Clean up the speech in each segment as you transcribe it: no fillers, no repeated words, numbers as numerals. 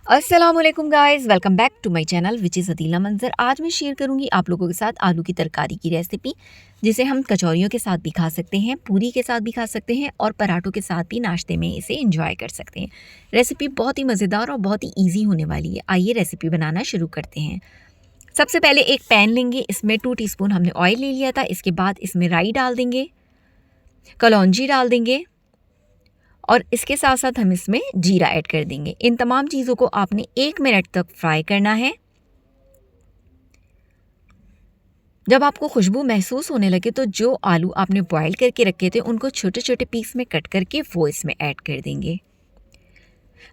अस्सलामुअलैकुम guys, welcome back to my channel which is Adeela Manzar. आज मैं शेयर करूंगी आप लोगों के साथ आलू की तरकारी की रेसिपी, जिसे हम कचौरियों के साथ भी खा सकते हैं, पूरी के साथ भी खा सकते हैं और पराठों के साथ भी नाश्ते में इसे एंजॉय कर सकते हैं। रेसिपी बहुत ही मज़ेदार और बहुत ही ईजी होने वाली है। आइए रेसिपी बनाना शुरू करते हैं। सबसे पहले एक पैन लेंगे, इसमें 2 टीस्पून हमने ऑयल ले लिया था। इसके बाद इसमें राई डाल देंगे, कलौंजी डाल देंगे और इसके साथ साथ हम इसमें जीरा ऐड कर देंगे। इन तमाम चीज़ों को आपने 1 मिनट तक फ्राई करना है। जब आपको खुशबू महसूस होने लगे तो जो आलू आपने बॉईल करके रखे थे उनको छोटे छोटे पीस में कट करके वो इसमें ऐड कर देंगे।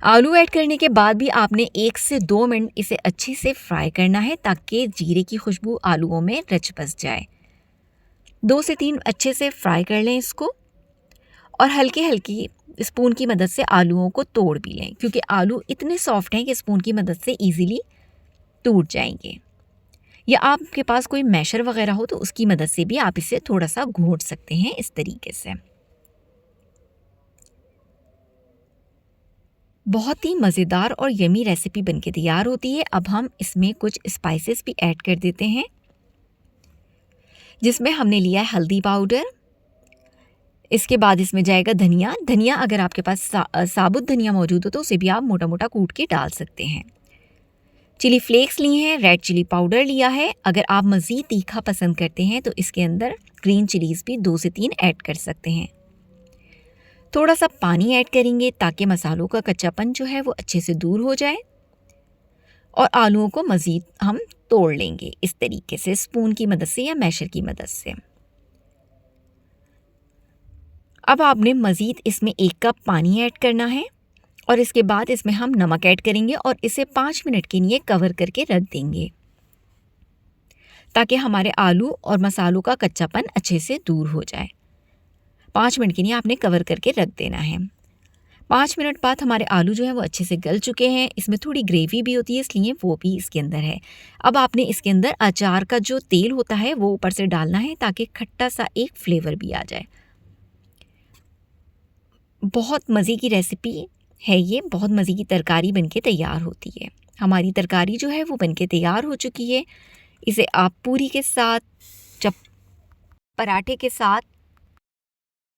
आलू ऐड करने के बाद भी आपने 1 से 2 मिनट इसे अच्छे से फ्राई करना है ताकि जीरे की खुशबू आलूओं में रच बस जाए। 2 से 3 अच्छे से फ्राई कर लें इसको और हल्की हल्की स्पून की मदद से आलूओं को तोड़ भी लें, क्योंकि आलू इतने सॉफ्ट हैं कि स्पून की मदद से ईजिली टूट जाएंगे। या आपके पास कोई मैशर वगैरह हो तो उसकी मदद से भी आप इसे थोड़ा सा घोट सकते हैं इस तरीके से। बहुत ही मज़ेदार और यमी रेसिपी बनके तैयार होती है। अब हम इसमें कुछ स्पाइसेस भी ऐड कर देते हैं, जिसमें हमने लिया है हल्दी पाउडर। इसके बाद इसमें जाएगा धनिया। धनिया अगर आपके पास साबुत धनिया मौजूद हो तो उसे भी आप मोटा मोटा कूट के डाल सकते हैं। चिली फ्लेक्स लिए हैं, रेड चिली पाउडर लिया है। अगर आप मज़ीद तीखा पसंद करते हैं तो इसके अंदर ग्रीन चिलीज़ भी 2 से 3 ऐड कर सकते हैं। थोड़ा सा पानी ऐड करेंगे ताकि मसालों का कच्चापन जो है वो अच्छे से दूर हो जाए और आलूओं को मज़ीद हम तोड़ लेंगे इस तरीके से स्पून की मदद से या मैशर की मदद से। अब आपने मज़ीद इसमें 1 कप पानी ऐड करना है और इसके बाद इसमें हम नमक ऐड करेंगे और इसे 5 मिनट के लिए कवर करके रख देंगे ताकि हमारे आलू और मसालों का कच्चापन अच्छे से दूर हो जाए। 5 मिनट के लिए आपने कवर करके रख देना है। 5 मिनट बाद हमारे आलू जो है वो अच्छे से गल चुके हैं। इसमें थोड़ी ग्रेवी भी होती है, इसलिए वो भी इसके अंदर है। अब आपने इसके अंदर अचार का जो तेल होता है वो ऊपर से डालना है ताकि खट्टा सा एक फ्लेवर भी आ जाए। बहुत मज़े की रेसिपी है ये, बहुत मज़े की तरकारी बनके तैयार होती है। हमारी तरकारी जो है वो बनके तैयार हो चुकी है। इसे आप पूरी के साथ, चप पराठे के साथ